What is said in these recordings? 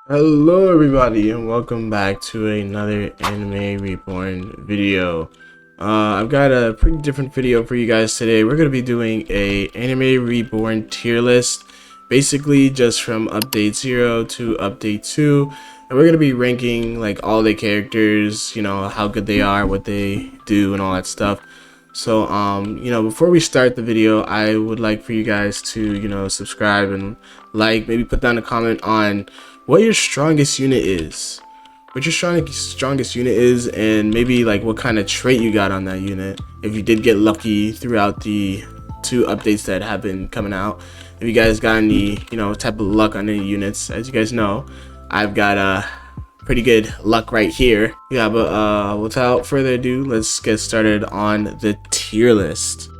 Hello everybody and welcome back to another Anime Reborn video. I've got a pretty different video for you guys today. We're going to be doing a Anime Reborn tier list, basically just from update 0 to update 2, and we're going to be ranking like all the characters, you know, how good they are, what they do and all that stuff. So before we start the video, I would like for you guys to subscribe and like, maybe put down a comment on what your strongest unit is, and maybe like what kind of trait you got on that unit, if you did get lucky throughout the 2 updates that have been coming out. If you guys got any type of luck on any units. As you guys know, I've got pretty good luck right here. Yeah, but without further ado, let's get started on the tier list.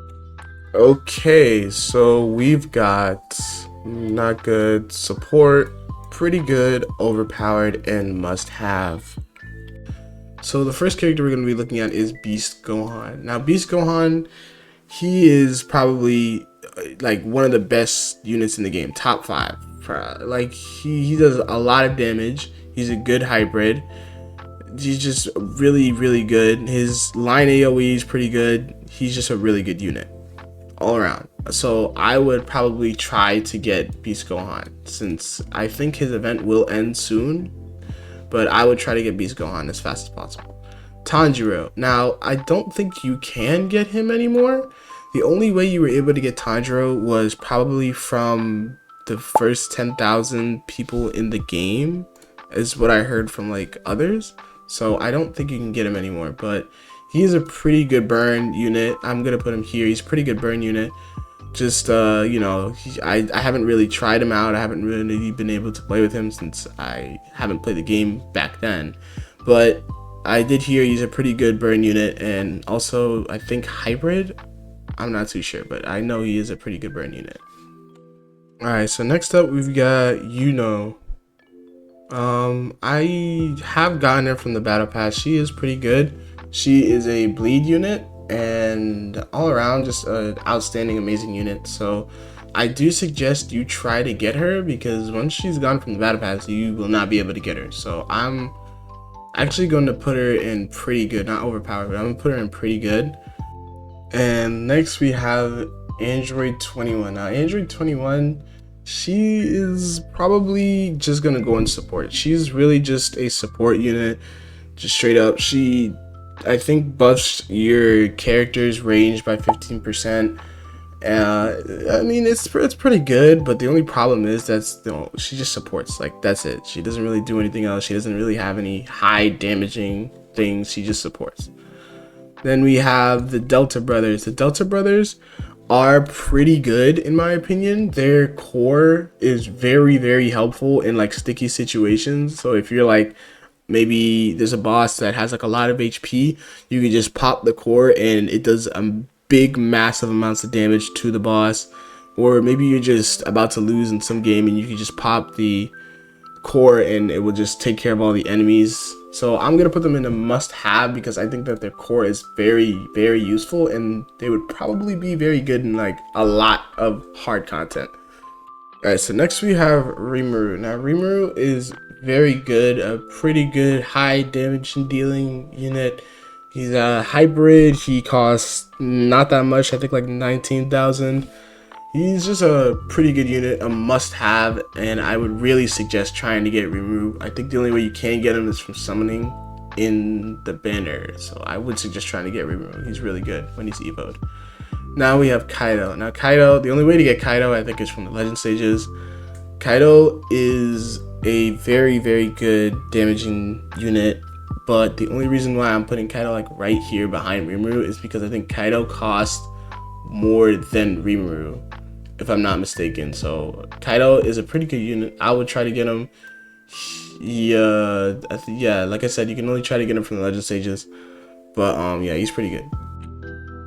Okay, so we've got not good, support, pretty good, overpowered, and must have. So the first character we're going to be looking at is Beast Gohan. Now Beast Gohan, he is probably like one of the best units in the game, top 5. Like he does a lot of damage. He's a good hybrid. He's just really good. His line AoE is pretty good. He's just a really good unit all around. So I would probably try to get Beast Gohan, since I think his event will end soon, but I would try to get Beast Gohan as fast as possible. Tanjiro. Now, I don't think you can get him anymore. The only way you were able to get Tanjiro was probably from the first 10,000 people in the game, is what I heard from like others. So I don't think you can get him anymore, but he's a pretty good burn unit. I'm gonna put him here. He's a pretty good burn unit. Just I haven't really tried him out. I haven't really been able to play with him since I haven't played the game back then, but I did hear he's a pretty good burn unit, and also I think hybrid. I'm not too sure, but I know he is a pretty good burn unit. Alright, so next up we've got I have gotten her from the battle pass. She is pretty good. She is a bleed unit and all around just an outstanding, amazing unit. So I do suggest you try to get her, because once she's gone from the battle pass, you will not be able to get her. So I'm actually going to put her in pretty good, not overpowered, but I'm going to put her in pretty good. And next we have Android 21. Now Android 21, she is probably just going to go in support. She's really just a support unit, just straight up. She, I think, buffs your character's range by 15%. I mean, it's pretty good, but the only problem is she just supports. Like, that's it. She doesn't really do anything else. She doesn't really have any high damaging things. She just supports. Then we have the Delta Brothers. The Delta Brothers are pretty good in my opinion. Their core is very helpful in like sticky situations. So if you're like, maybe there's a boss that has like a lot of HP, you can just pop the core and it does big massive amounts of damage to the boss. Or maybe you're just about to lose in some game and you can just pop the core and it will just take care of all the enemies. So I'm gonna put them in a must-have, because I think that their core is very useful, and they would probably be very good in like a lot of hard content. Alright, so next we have Rimuru. Now Rimuru is very good, a pretty good high damage and dealing unit. He's a hybrid. He costs not that much, I think like 19,000. He's just a pretty good unit, a must-have, and I would really suggest trying to get Rimuru. I think the only way you can get him is from summoning in the banner, so I would suggest trying to get Rimuru. He's really good when he's evoed. Now we have Kaido. Now Kaido, the only way to get Kaido, I think, is from the legend stages. Kaido is a very good damaging unit, but the only reason why I'm putting Kaido like right here behind Rimuru is because I think Kaido costs more than Rimuru, if I'm not mistaken. So Kaido is a pretty good unit. I would try to get him. Yeah, like I said, you can only try to get him from the legend stages, but yeah, he's pretty good.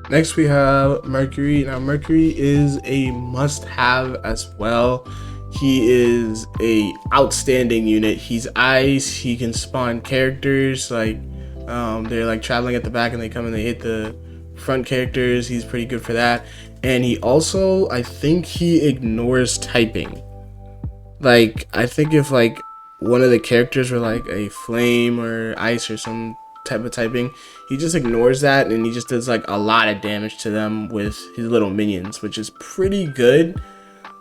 Next we have Mercury. Now Mercury is a must-have as well. He is a outstanding unit. He's ice. He can spawn characters like they're like traveling at the back and they come and they hit the front characters. He's pretty good for that. And he also, I think he ignores typing. Like, I think if like one of the characters were like a flame or ice or some type of typing, he just ignores that and he just does like a lot of damage to them with his little minions, which is pretty good.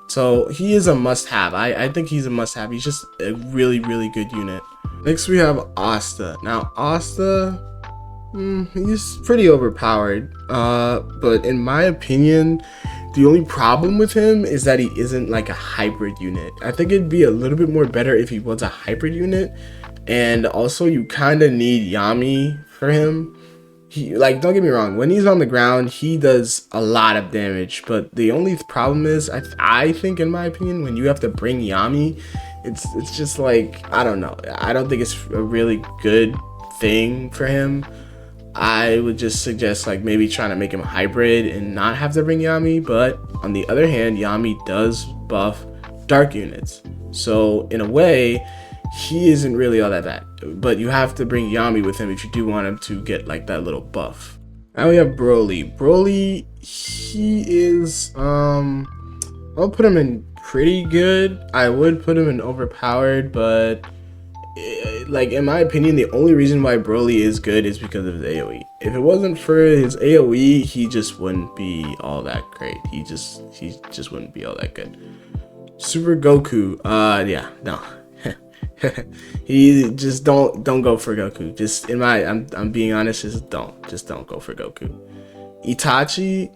So he is a must-have. I think he's a must-have. He's just a really, really good unit. Next we have Asta. Now Asta, he's pretty overpowered. But in my opinion, the only problem with him is that he isn't like a hybrid unit. I think it'd be a little bit more better if he was a hybrid unit. And also you kind of need Yami for him. He, like, don't get me wrong, when he's on the ground, he does a lot of damage, but the only problem is, I think, in my opinion, when you have to bring Yami, it's just like, I don't know. I don't think it's a really good thing for him. I would just suggest, like, maybe trying to make him a hybrid and not have to bring Yami, but on the other hand, Yami does buff dark units. So, in a way, he isn't really all that bad, but you have to bring Yami with him if you do want him to get like that little buff. Now we have Broly. Broly, he is I'll put him in pretty good. I would put him in overpowered, but like in my opinion, the only reason why Broly is good is because of his AoE. If it wasn't for his AoE, he just wouldn't be all that great. He just wouldn't be all that good. Super Goku, yeah, no. He just don't go for Goku. Just in my, I'm being honest, just don't go for Goku. Itachi,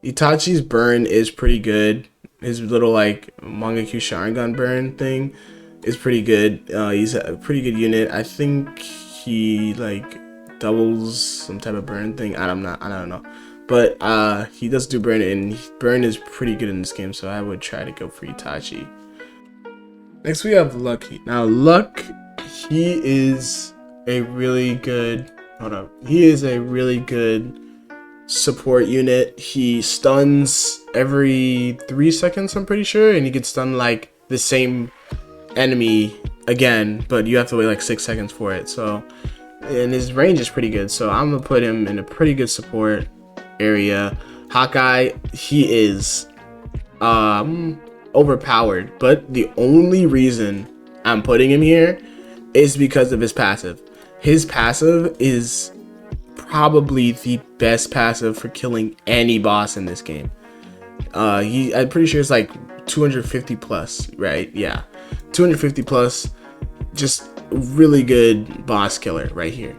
Itachi's burn is pretty good. His little like Mangekyou Sharingan burn thing is pretty good. He's a pretty good unit. I think he like doubles some type of burn thing. I don't know, but he does do burn, and burn is pretty good in this game. So I would try to go for Itachi. Next we have Lucky. Now Luck, he is a really good, he is a really good support unit. He stuns every 3 seconds, I'm pretty sure, and he can stun like the same enemy again, but you have to wait like 6 seconds for it. So, and his range is pretty good, so I'm gonna put him in a pretty good support area. Hawkeye, he is overpowered, but the only reason I'm putting him here is because of his passive. His passive is probably the best passive for killing any boss in this game. I'm pretty sure it's like 250 plus, right? Yeah, 250 plus, just really good boss killer right here.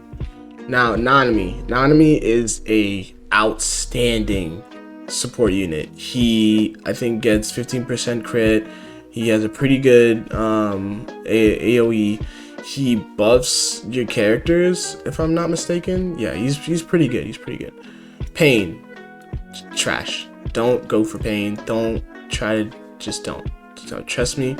Now Nanami is a outstanding support unit. He, I think, gets 15% crit. He has a pretty good AoE. He buffs your characters, if I'm not mistaken. Yeah, he's pretty good. He's pretty good. Pain, trash. Don't go for Pain. Don't try to, just don't. Trust me.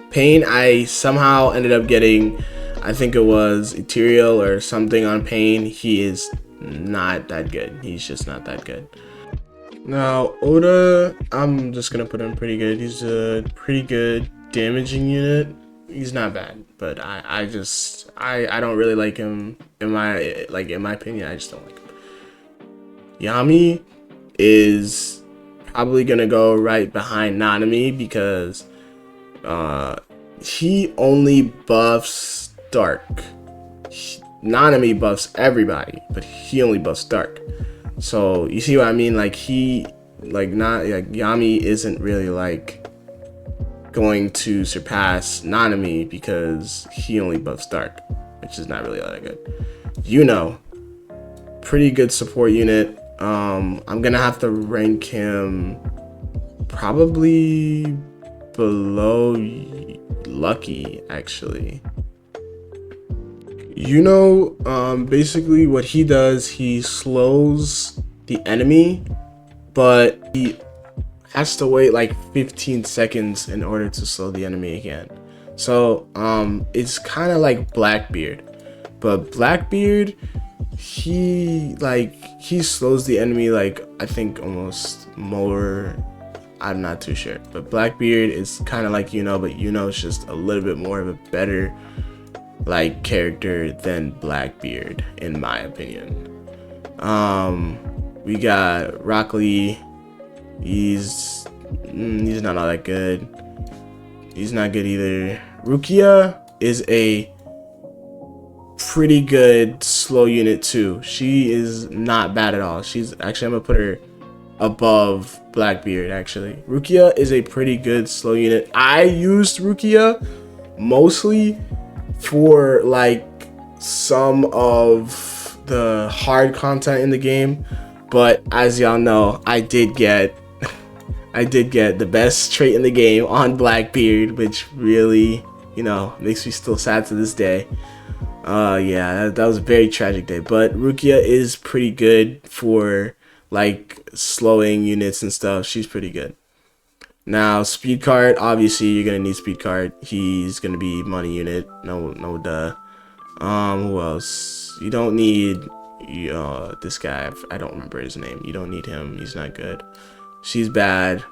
Pain, I somehow ended up getting, I think it was Ethereal or something on Pain. He is not that good. He's just not that good. Now Oda, I'm just gonna put him pretty good. He's a pretty good damaging unit. He's not bad, but I don't really like him. In my opinion, I just don't like him. Yami is probably gonna go right behind Nanami because he only buffs dark. Nanami buffs everybody, but he only buffs dark. So you see what I mean? Like Yami isn't really like going to surpass Nanami because he only buffs dark, which is not really that good. Pretty good support unit. I'm gonna have to rank him probably below Lucky, actually. Basically what he does, he slows the enemy, but he has to wait like 15 seconds in order to slow the enemy again. So it's kind of like Blackbeard, but Blackbeard, he slows the enemy like, I think almost more. I'm not too sure, but Blackbeard is kind of like but is just a little bit more of a better like character than Blackbeard, in my opinion. We got Rock Lee. He's not all that good. He's not good either. Rukia is a pretty good slow unit too. She is not bad at all. She's actually, I'm gonna put her above Blackbeard actually. Rukia is a pretty good slow unit. I used Rukia mostly for like some of the hard content in the game, but as y'all know, I did get the best trait in the game on Blackbeard, which really, you know, makes me still sad to this day. Yeah, that was a very tragic day. But Rukia is pretty good for like slowing units and stuff. She's pretty good. Now, speed card, obviously you're gonna need speed card. He's gonna be money unit. No duh. Who else? You don't need this guy. I don't remember his name. You don't need him. He's not good. She's bad.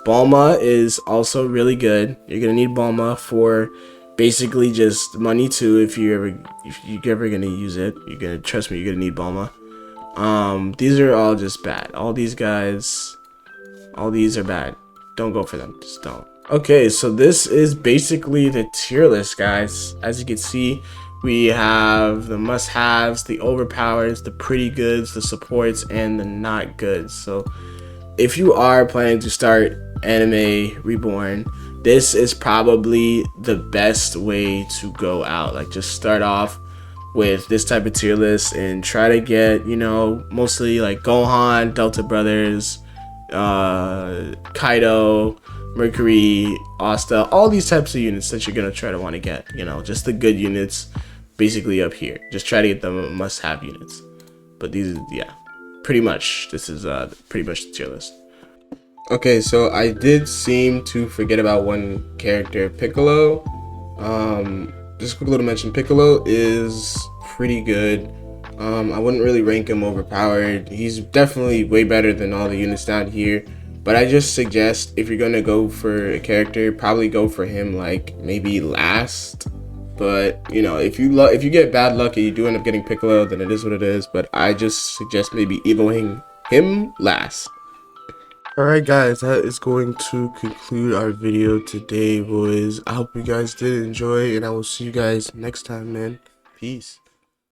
Balma is also really good. You're gonna need Balma for basically just money too. If you're ever gonna use it, you're gonna trust me. You're gonna need Balma. These are all just bad. All these guys, all these are bad. Don't go for them. Just don't. Okay, so this is basically the tier list, guys. As you can see, we have the must-haves, the overpowers, the pretty goods, the supports, and the not goods. So if you are planning to start Anime Reborn, this is probably the best way to go out. Like, just start off with this type of tier list and try to get, you know, mostly like Gohan, Delta Brothers, Kaido, Mercury, Asta, all these types of units that you're gonna try to want to get. You know, just the good units basically up here. Just try to get the must-have units. But these, yeah, pretty much this is pretty much the tier list. Okay, so I did seem to forget about one character, Piccolo. Just quickly to mention, Piccolo is pretty good. I wouldn't really rank him overpowered. He's definitely way better than all the units down here. But I just suggest if you're gonna go for a character, probably go for him like maybe last. But you know, if you get bad luck and you do end up getting Piccolo, then it is what it is. But I just suggest maybe evoing him last. Alright guys, that is going to conclude our video today, boys. I hope you guys did enjoy, and I will see you guys next time, man. Peace.